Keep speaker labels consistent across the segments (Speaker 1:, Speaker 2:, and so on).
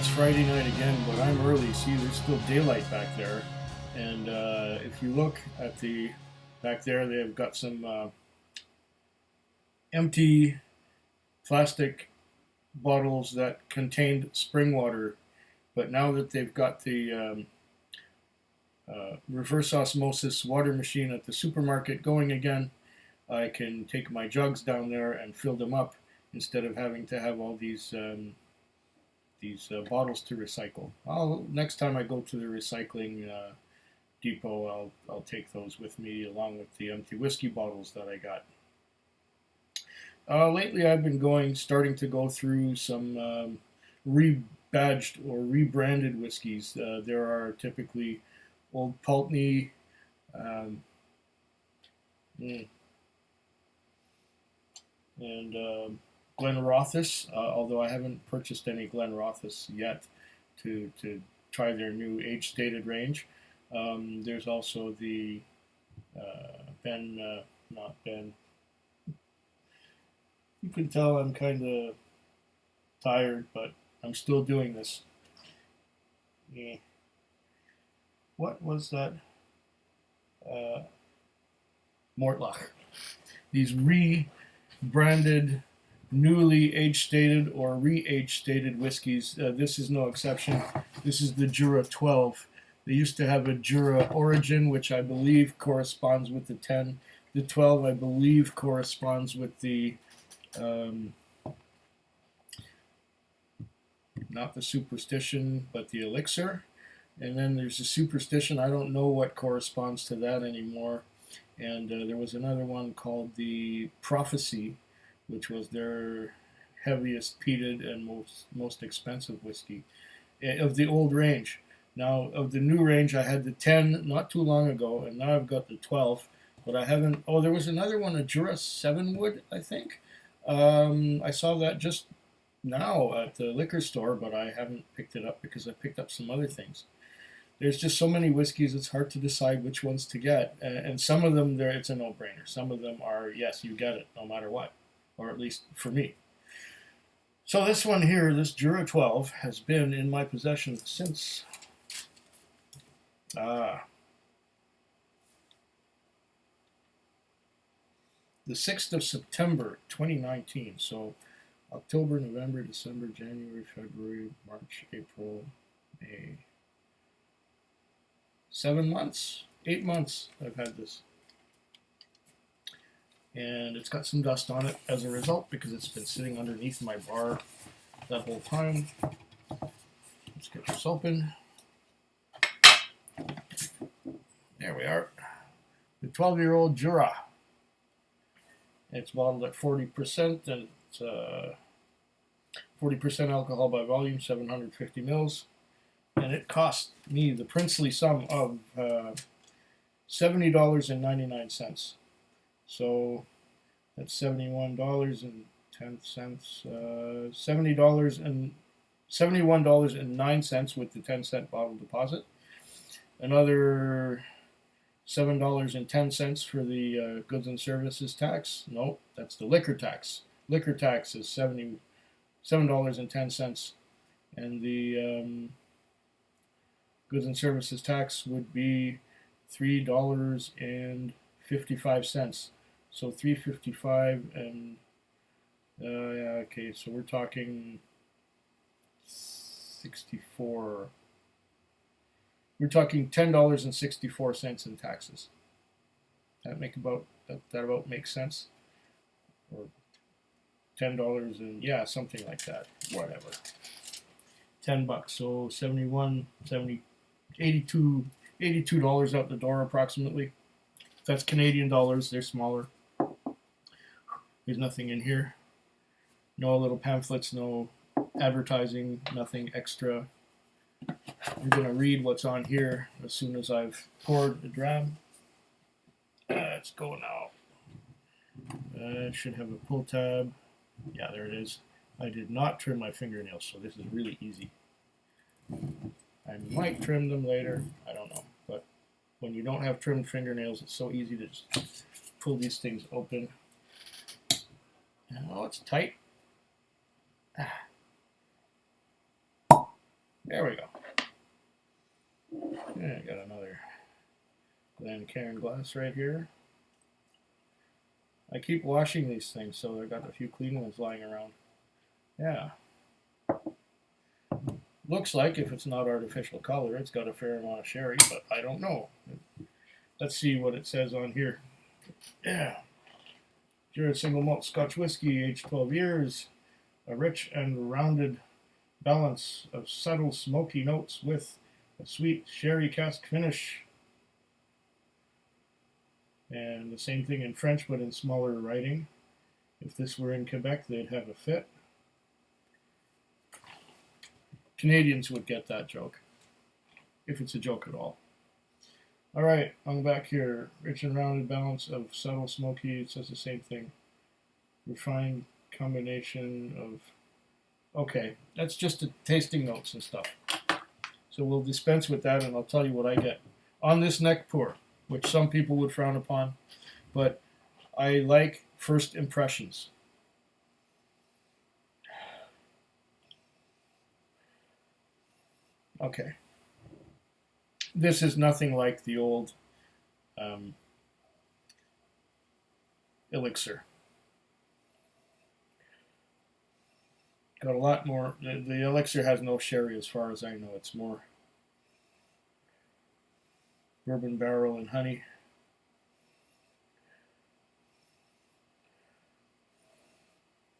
Speaker 1: it's Friday night again, but I'm early. See, there's still daylight back there. And if you look at the back there, they've got some empty plastic bottles that contained spring water. But now that they've got the reverse osmosis water machine at the supermarket going again, I can take my jugs down there and fill them up instead of having to have all these bottles to recycle. Next time I go to the recycling depot, I'll take those with me along with the empty whiskey bottles that I got. Lately, I've been starting to go through some rebadged or rebranded whiskeys. There are typically Old Palate, and Glenrothes, although I haven't purchased any Glenrothes yet to try their new age-stated range. There's also the not Ben. You can tell I'm kind of tired, but I'm still doing this. Yeah. What was that? Mortlach. These rebranded, newly age-stated or re-age-stated whiskeys. This is no exception. This is the Jura 12. They used to have a Jura Origin, which I believe corresponds with the 10. The 12, I believe, corresponds with the not the Superstition, but the Elixir. And then there's the Superstition. I don't know what corresponds to that anymore. And there was another one called the Prophecy, which was their heaviest peated and most expensive whiskey of the old range. Now, of the new range, I had the 10 not too long ago, and now I've got the 12, but I haven't. Oh, there was another one, a Jura 7 wood, I think. I saw that just now at the liquor store, but I haven't picked it up because I picked up some other things. There's just so many whiskeys, it's hard to decide which ones to get. And some of them, it's a no-brainer. Some of them are, yes, you get it, no matter what, or at least for me. So this one here, this Jura 12, has been in my possession since the 6th of September, 2019. So October, November, December, January, February, March, April, May. 7 months, 8 months I've had this. And it's got some dust on it as a result because it's been sitting underneath my bar that whole time. Let's get this open. There we are. The 12-year-old Jura. It's bottled at 40%, and it's 40% alcohol by volume, 750 mils. And it cost me the princely sum of $70.99. So that's $71.10. $71.09 with the 10-cent bottle deposit. Another $7.10 for the goods and services tax. Nope, that's the liquor tax. Liquor tax is $7.10, and the goods and services tax would be $3.55. So $3.55 and yeah, okay. So we're talking 64. We're talking $10.64 in taxes. That about makes sense, or $10 and yeah, something like that. Whatever. $10. So 71, 70. $82 out the door approximately. That's Canadian dollars. They're smaller. There's nothing in here. No little pamphlets, no advertising, nothing extra. I'm going to read what's on here as soon as I've poured the dram. Let's go now. It should have a pull tab. Yeah, there it is. I did not trim my fingernails, so this is really easy. I might trim them later. I don't know. But when you don't have trimmed fingernails, it's so easy to just pull these things open. Oh, it's tight. There we go. Yeah, I got another Glencairn glass right here. I keep washing these things, so I got a few clean ones lying around. Yeah. Looks like, if it's not artificial color, it's got a fair amount of sherry, but I don't know. Let's see what it says on here. Yeah. Jura single malt Scotch whisky, aged 12 years. A rich and rounded balance of subtle smoky notes with a sweet sherry cask finish. And the same thing in French, but in smaller writing. If this were in Quebec, they'd have a fit. Canadians would get that joke, if it's a joke at all. All right, on the back here, rich and rounded balance of subtle smoky. It says the same thing. Refined combination of. Okay, that's just the tasting notes and stuff. So we'll dispense with that, and I'll tell you what I get on this neck pour, which some people would frown upon, but I like first impressions. Okay. This is nothing like the old elixir. Got a lot more. The elixir has no sherry as far as I know. It's more bourbon barrel and honey.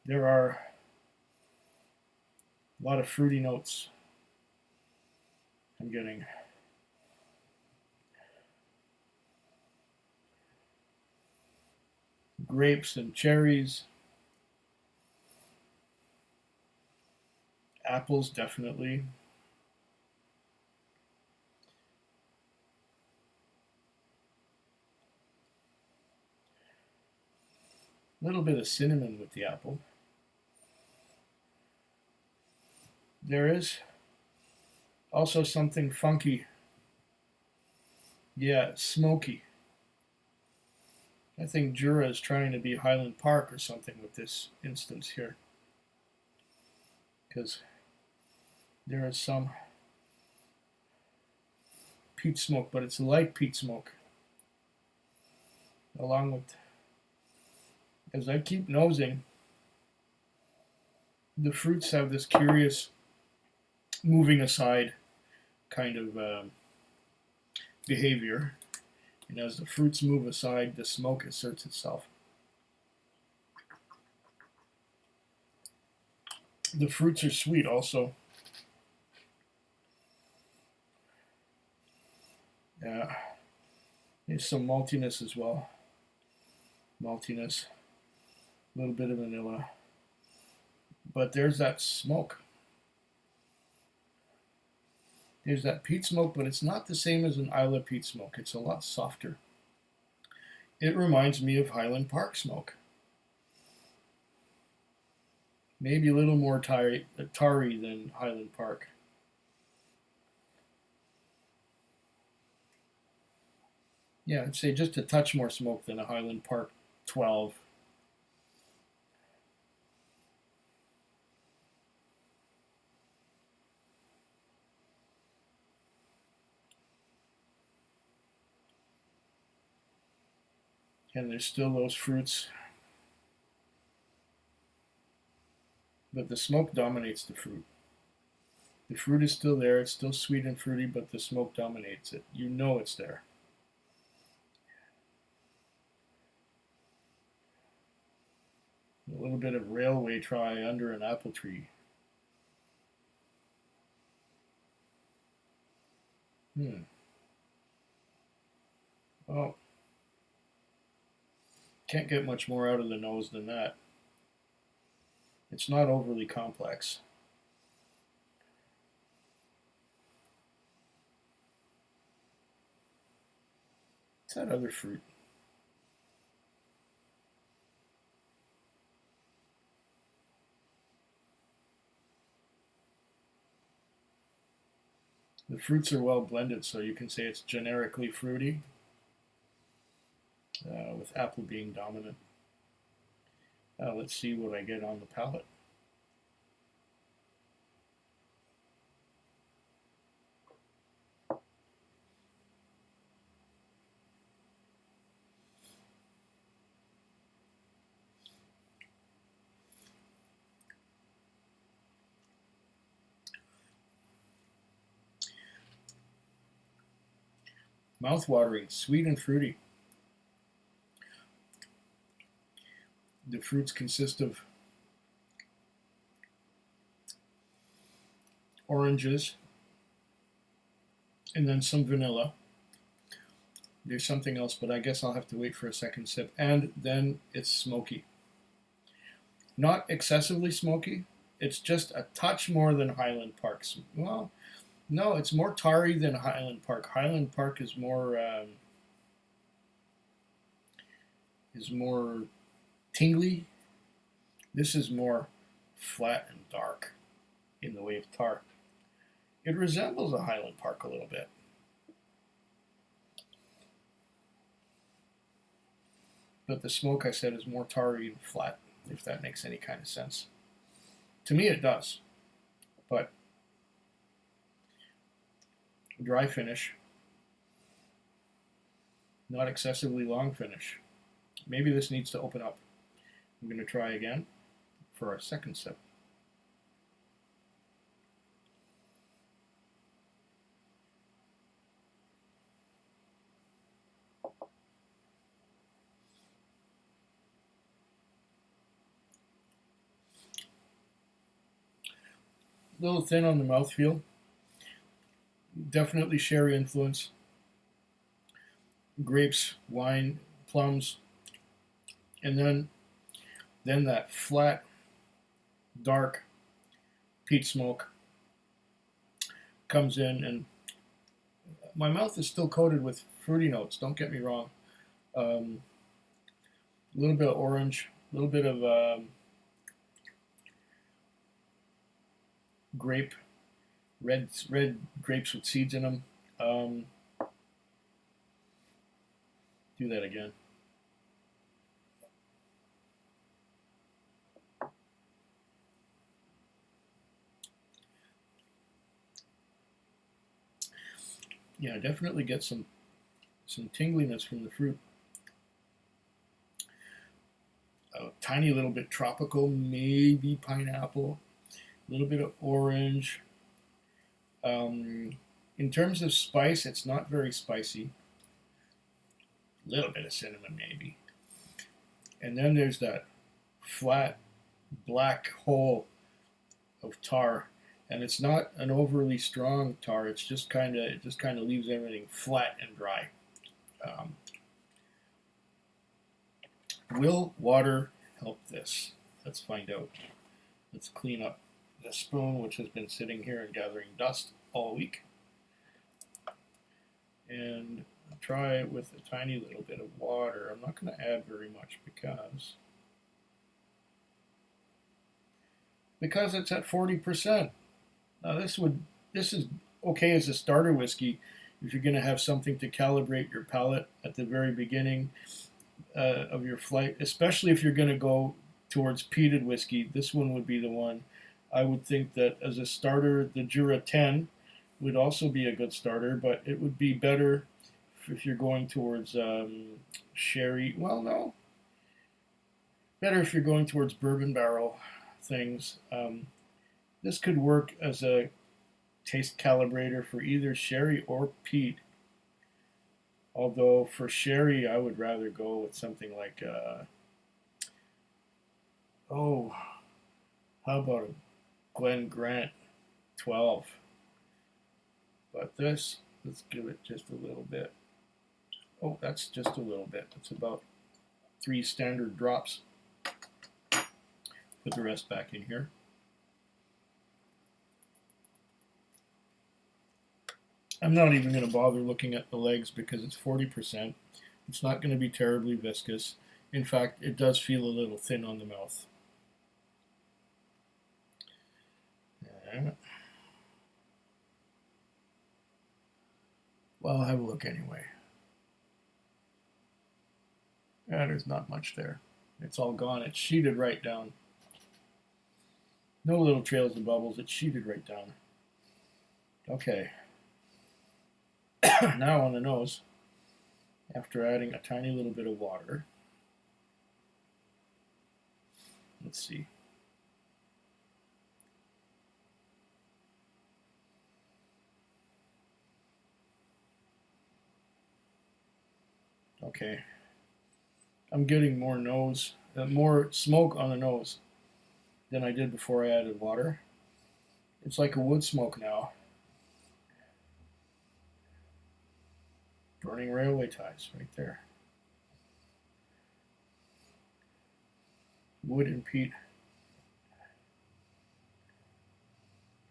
Speaker 1: There are a lot of fruity notes I'm getting. Grapes and cherries. Apples, definitely. A little bit of cinnamon with the apple. There is also something funky. Yeah, smoky. I think Jura is trying to be Highland Park or something with this instance here. Because there is some peat smoke, but it's light peat smoke. Along with, as I keep nosing, the fruits have this curious moving aside kind of behavior. And as the fruits move aside, the smoke asserts itself. The fruits are sweet also. Yeah. There's some maltiness as well. Maltiness. A little bit of vanilla. But there's that smoke. There's that peat smoke, but it's not the same as an Isla peat smoke. It's a lot softer. It reminds me of Highland Park smoke. Maybe a little more tarry than Highland Park. Yeah, I'd say just a touch more smoke than a Highland Park 12. And there's still those fruits. But the smoke dominates the fruit. The fruit is still there. It's still sweet and fruity, but the smoke dominates it. You know it's there. A little bit of railway tie under an apple tree. Well, can't get much more out of the nose than that. It's not overly complex. What's that other fruit? The fruits are well blended, so you can say it's generically fruity, with apple being dominant. Let's see what I get on the palate. Mouth-watering, sweet and fruity. The fruits consist of oranges and then some vanilla. There's something else, but I guess I'll have to wait for a second sip. And then it's smoky. Not excessively smoky. It's just a touch more than Highland Park's. Well, no, it's more tarry than Highland Park. Highland Park is more tingly. This is more flat and dark in the way of tar. It resembles a Highland Park a little bit. But the smoke, I said, is more tarry and flat, if that makes any kind of sense. To me, it does. But dry finish, not excessively long finish. Maybe this needs to open up. I'm going to try again for our second sip. A little thin on the mouthfeel. Definitely sherry influence. Grapes, wine, plums, and then that flat, dark peat smoke comes in, and my mouth is still coated with fruity notes. Don't get me wrong. A little bit of orange, a little bit of grape, red grapes with seeds in them. Do that again. Yeah, definitely get some tingliness from the fruit. A tiny little bit tropical, maybe pineapple, a little bit of orange. In terms of spice, it's not very spicy. A little bit of cinnamon, maybe. And then there's that flat black hole of tar, and it's not an overly strong tar. It just kind of leaves everything flat and dry. Will water help this? Let's find out. Let's clean up the spoon, which has been sitting here and gathering dust all week, and try it with a tiny little bit of water. I'm not going to add very much because it's at 40%. Now this is okay as a starter whiskey if you're going to have something to calibrate your palate at the very beginning of your flight, especially if you're going to go towards peated whiskey. This one would be the one. I would think that as a starter, the Jura 10 would also be a good starter, but it would be better if you're going towards sherry. Well, no. Better if you're going towards bourbon barrel things. This could work as a taste calibrator for either sherry or peat. Although for sherry, I would rather go with something like, how about a Glen Grant 12? But this, let's give it just a little bit. Oh, that's just a little bit. That's about 3 standard drops. Put the rest back in here. I'm not even going to bother looking at the legs because it's 40%. It's not going to be terribly viscous. In fact, it does feel a little thin on the mouth. Well, I'll have a look anyway. Yeah, there's not much there. It's all gone. It's sheeted right down. No little trails of bubbles. It's sheeted right down. Okay. Now on the nose, after adding a tiny little bit of water, let's see. Okay. I'm getting more smoke on the nose than I did before I added water. It's like a wood smoke now. Burning railway ties right there. Wood and peat.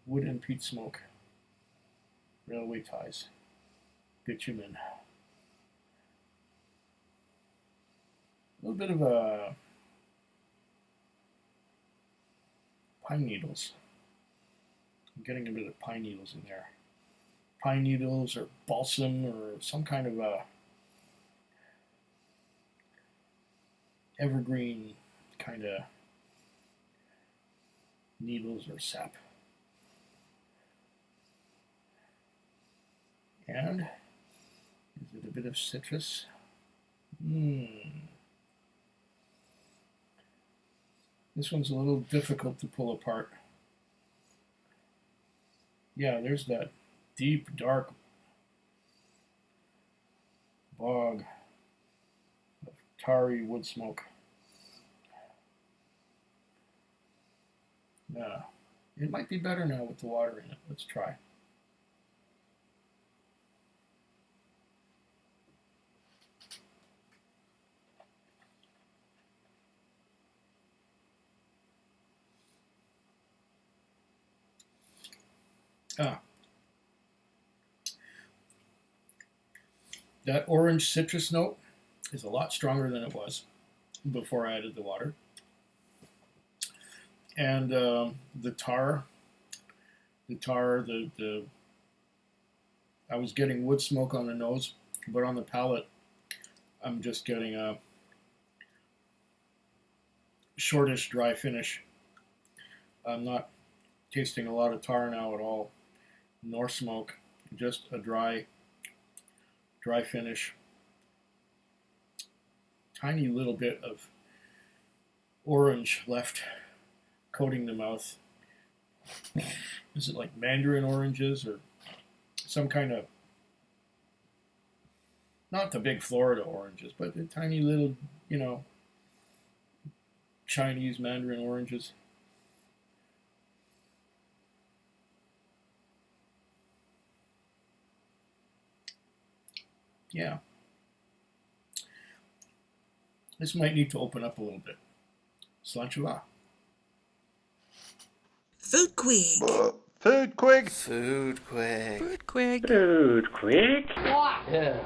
Speaker 1: Wood and peat smoke. Railway ties. Bitumen. A little bit of pine needles. I'm getting a bit of pine needles in there. Pine needles or balsam or some kind of evergreen kind of needles or sap. And is it a bit of citrus? This one's a little difficult to pull apart. Yeah, there's that deep, dark bog of tarry wood smoke. Yeah, it might be better now with the water in it. Let's try. That orange citrus note is a lot stronger than it was before I added the water. And the tar, I was getting wood smoke on the nose, but on the palate, I'm just getting a shortish, dry finish. I'm not tasting a lot of tar now at all, nor smoke, just a dry finish. Tiny little bit of orange left coating the mouth. Is it like mandarin oranges or some kind of, not the big Florida oranges, but the tiny little, Chinese mandarin oranges. Yeah. This might need to open up a little bit. Slanchula.
Speaker 2: Foodquig.
Speaker 3: Foodquig.
Speaker 2: Foodquig.
Speaker 4: Foodquig.
Speaker 5: Foodquig.
Speaker 4: Yeah.